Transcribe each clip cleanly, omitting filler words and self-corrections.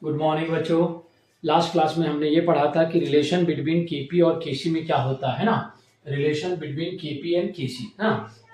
Good morning बच्चों। Last class में हमने ये पढ़ा था कि रिलेशन बिटवीन केपी और केसी में क्या होता है ना। रिलेशन बिटवीन केपी एंड केसी ना।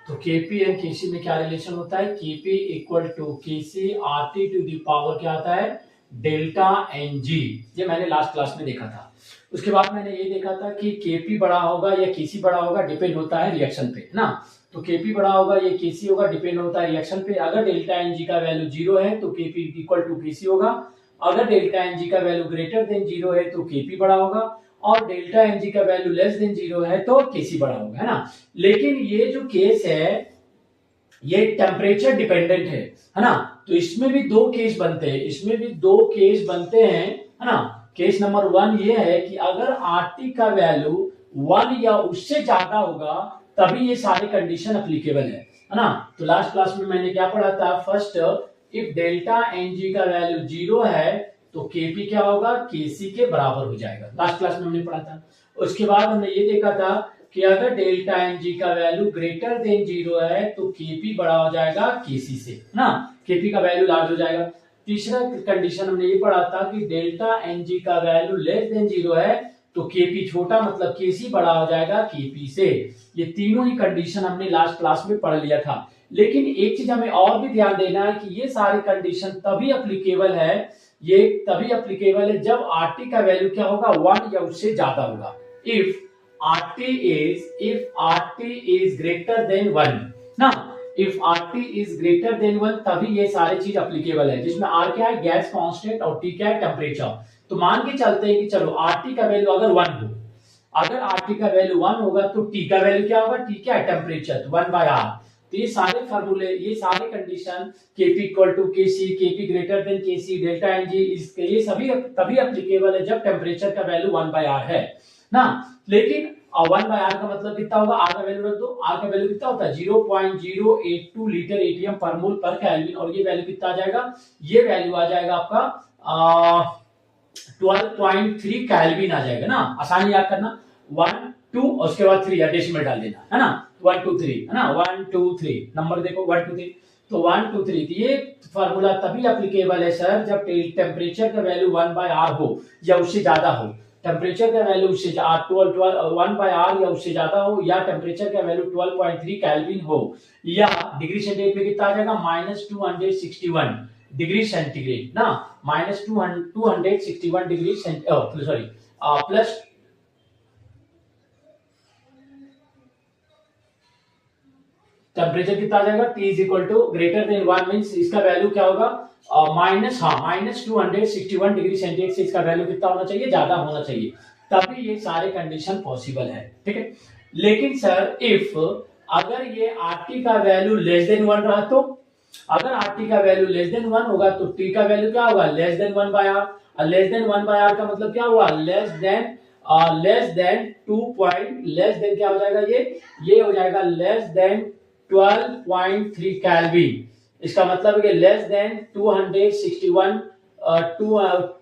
तो केपी एंड केसी में क्या रिलेशन होता है, KP equal to KC RT to the power क्या आता है, डेल्टा एन जी। ये मैंने लास्ट क्लास में देखा था। उसके बाद मैंने ये देखा था कि केपी बड़ा होगा या केसी बड़ा होगा, डिपेंड होता है रिएक्शन पे ना। तो केपी बड़ा होगा या केसी होगा, डिपेंड होता है रिएक्शन पे। अगर डेल्टा एन जी का वैल्यू 0 है तो केपी इक्वल टू केसी होगा। अगर डेल्टा एन जी का वैल्यू ग्रेटर देन 0 है तो केपी बड़ा होगा, और डेल्टा एन जी का वैल्यू लेस देन 0 है तो केसी बड़ा होगा, है ना। लेकिन ये जो केस है ये टेम्परेचर डिपेंडेंट है ना। तो इसमें भी दो केस बनते हैं, इसमें भी दो केस बनते हैं, है ना। केस नंबर 1 ये है कि अगर आरटी का वैल्यू 1 या उससे ज्यादा होगा तभी ये सारे कंडीशन अप्लीकेबल है ना। तो लास्ट क्लास में मैंने क्या पढ़ा था, first if delta N G का वैल्यू 0 है तो केपी क्या होगा, केसी के बराबर हो जाएगा। लास्ट क्लास में हमने पढ़ा था। उसके बाद हमने ये देखा था कि अगर डेल्टा एन जी का वैल्यू ग्रेटर देन 0 है तो केपी बड़ा हो जाएगा केसी से ना, केपी का वैल्यू लार्ज हो जाएगा। तीसरा कंडीशन हमने ये पढ़ा था कि डेल्टा एन जी का वैल्यू लेस देन 0 है तो केपी छोटा मतलब केसी बड़ा हो जाएगा केपी से। ये तीनों ही कंडीशन हमने लास्ट क्लास में पढ़ लिया था। लेकिन एक चीज हमें और भी ध्यान देना है कि ये सारे कंडीशन तभी अप्लीकेबल है, ये तभी अप्लीकेबल है जब आरटी का वैल्यू क्या होगा, 1 या उससे ज्यादा होगा। If RT is greater than 1 ना, if RT is greater than 1 तभी ये सारी चीज अप्लीकेबल है, जिसमें R क्या है, गैस कांस्टेंट, और T क्या है, टेम्परेचर। तो मान के चलते हैं कि चलो RT का वैल्यू अगर 1 हो, अगर RT का वैल्यू 1 होगा तो T का वैल्यू क्या होगा, T क्या है, टेम्परेचर, तो 1/R। तो ये सारे फार्मूले, ये सारे condition Kp equal to Kc, Kp greater than Kc, delta Ng, ये सभी तभी अप्लीकेबल है जब टेम्परेचर का वैल्यू 1/R है ना। लेकिन 1/R का मतलब कितना होगा, R का वैल्यू रख दो, R का वैल्यू कितना होता है 0.082 लीटर एटीएम पर मोल पर केल्विन, और ये वैल्यू कितना आ जाएगा, ये वैल्यू आ जाएगा आपका 12.3 केल्विन आ जाएगा ना। आसानी याद करना, 1 2 और उसके बाद 3 या डेसिमल डाल देना, है ना। 1 2 3 है ना, 1 2 3 नंबर देखो 1 2 3। तो 1 2 3 ये फार्मूला तभी एप्लीकेबल है सर जब टेम्परेचर का वैल्यू 1/R हो या उससे ज्यादा हो। टेम्परेचर का वैल्यू उससे 1/R या उससे ज्यादा हो, या टेम्परेचर का वैल्यू 12.3 केल्विन हो, या डिग्री सेंटीग्रेड में कितना आ जाएगा, -261 डिग्री सेंटीग्रेड ना, -261 डिग्री सॉरी प्लस टेम्परेचर कितना आ जाएगा, T is equal to greater than 1 means इसका वैल्यू क्या होगा, -261 डिग्री सेंटीग्रेड से इसका वैल्यू कितना होना चाहिए, ज्यादा होना चाहिए, तभी ये सारे कंडीशन पॉसिबल है, ठीक है। लेकिन सर इफ अगर ये RT का वैल्यू लेस देन 1 रहा तो, अगर RT का वैल्यू लेस देन 1 होगा तो T का वैल्यू क्या होगा, लेस देन 1/R, और लेस देन 1/R का मतलब क्या हुआ, लेस देन 2 लेस देन क्या हो जाएगा, ये हो जाएगा लेस देन 12.3 केल्विन। इसका मतलब है कि लेस देन 261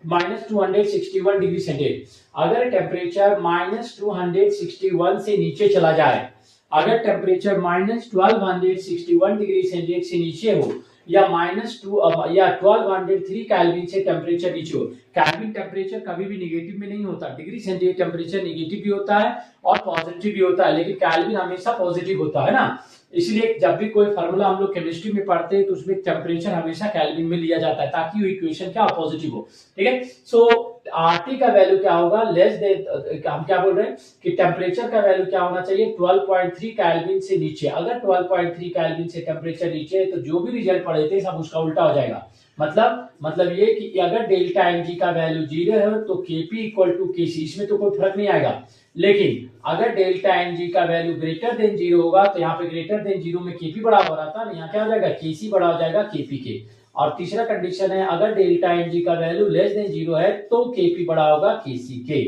-261 डिग्री सेंटीग्रेड। अगर टेम्परेचर -261 से नीचे चला जाए, अगर टेम्परेचर -1261 डिग्री सेंटीग्रेड से नीचे हो, या -2 या 1203 केल्विन से टेम्परेचर नीचे हो। केल्विन टेम्परेचर कभी भी नेगेटिव में नहीं होता, डिग्री सेंटीग्रेड टेम्परेचर नेगेटिव भी होता है और पॉजिटिव भी होता है, लेकिन केल्विन हमेशा पॉजिटिव होता है ना। इसलिए जब भी कोई फार्मूला हम लोग केमिस्ट्री में पढ़ते हैं तो उसमें टेम्परेचर हमेशा केल्विन में लिया जाता है ताकि वो इक्वेशन क्या पॉजिटिव हो, ठीक है। सो आरटी का वैल्यू क्या होगा, लेस देन, हम क्या बोल रहे हैं कि टेम्परेचर का वैल्यू क्या होना चाहिए, 12.3 केल्विन से नीचे। अगर 12.3 केल्विन से टेम्परेचर नीचे है तो जो भी रिजल्ट पढ़े थे सब उसका उल्टा हो जाएगा। मतलब ये कि अगर डेल्टा एन जी का वैल्यू 0 है तो केपी इक्वल टू केसी, इसमें तो कोई फर्क नहीं आएगा। लेकिन अगर डेल्टा एन जी का वैल्यू ग्रेटर देन 0 होगा तो यहाँ पे ग्रेटर देन 0 में केपी बड़ा हो रहा था, यहाँ क्या हो जाएगा, केसी बड़ा हो जाएगा केपी के। और तीसरा कंडीशन है अगर डेल्टा एन जी का वैल्यू लेस देन 0 है तो केपी बड़ा होगा केसी के।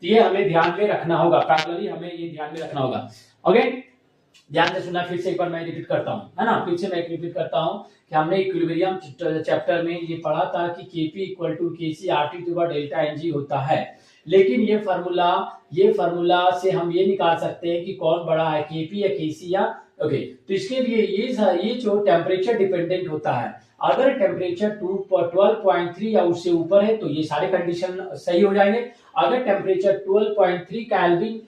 ये हमें ध्यान में रखना होगा, पैरेलली हमें ये ध्यान में रखना होगा। ओके, ध्यान से सुनना, फिर से एक बार मैं रिपीट करता हूँ, है ना। फिर से मैं रिपीट करता हूँ कि हमने इक्विलिब्रियम चैप्टर में ये पढ़ा था कि KP equal to KC RT to delta NG होता है। लेकिन ये फार्मूला से हम ये निकाल सकते हैं कि कौन बड़ा है, केपी या केसी या ओके, तो इसके लिए ये जो टेम्परेचर डिपेंडेंट होता है, अगर टेम्परेचर 12.3 या उससे ऊपर है तो ये सारे कंडीशन सही हो जाएंगे। अगर टेम्परेचर 12.3 केल्विन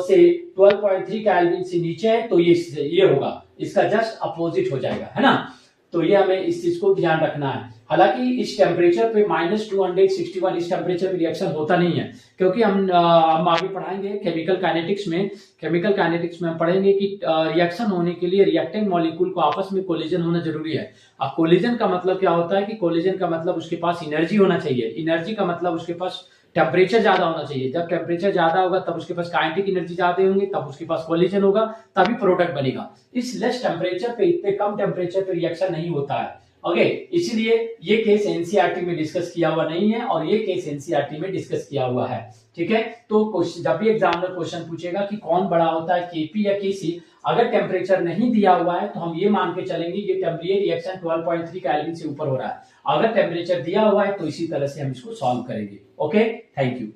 से 12.3 केल्विन से नीचे है तो ये होगा, इसका जस्ट अपोजिट हो जाएगा, है ना। तो ये हमें इस चीज को ध्यान रखना है। हालांकि इस टेम्परेचर पे -261 इस टेम्परेचर पे रिएक्शन होता नहीं है, क्योंकि हम आगे पढ़ाएंगे केमिकल काइनेटिक्स में। केमिकल काइनेटिक्स में हम पढ़ेंगे कि रिएक्शन होने के लिए रिएक्टिंग मॉलिक्यूल को आपस में कोलिजन होना जरूरी है। अब कोलिजन का मतलब क्या होता है कि कोलिजन का मतलब उसके पास एनर्जी होना चाहिए, एनर्जी का मतलब उसके पास टेम्परेचर ज्यादा होना चाहिए। जब टेम्परेचर ज्यादा होगा तब उसके पास काइनेटिक एनर्जी ज्यादा होंगे, तब उसके पास कोलिजन होगा, तभी प्रोडक्ट बनेगा। इस लेस टेम्परेचर पे, इतने कम टेम्परेचर पे रिएक्शन नहीं होता है। ओके, इसीलिए ये केस एनसीईआरटी में डिस्कस किया हुआ नहीं है और ये केस एनसीईआरटी में डिस्कस किया हुआ है। ठीक है, तो जब भी एग्जामिनर क्वेश्चन पूछेगा कि कौन बड़ा होता है, केपी या केसी, अगर टेम्परेचर नहीं दिया हुआ है तो हम ये मान के चलेंगे ये टेम्परेचर रिएक्शन 12.3 केल्विन से ऊपर हो रहा है। अगर टेम्परेचर दिया हुआ है तो इसी तरह से हम इसको सॉल्व करेंगे। Okay, thank you.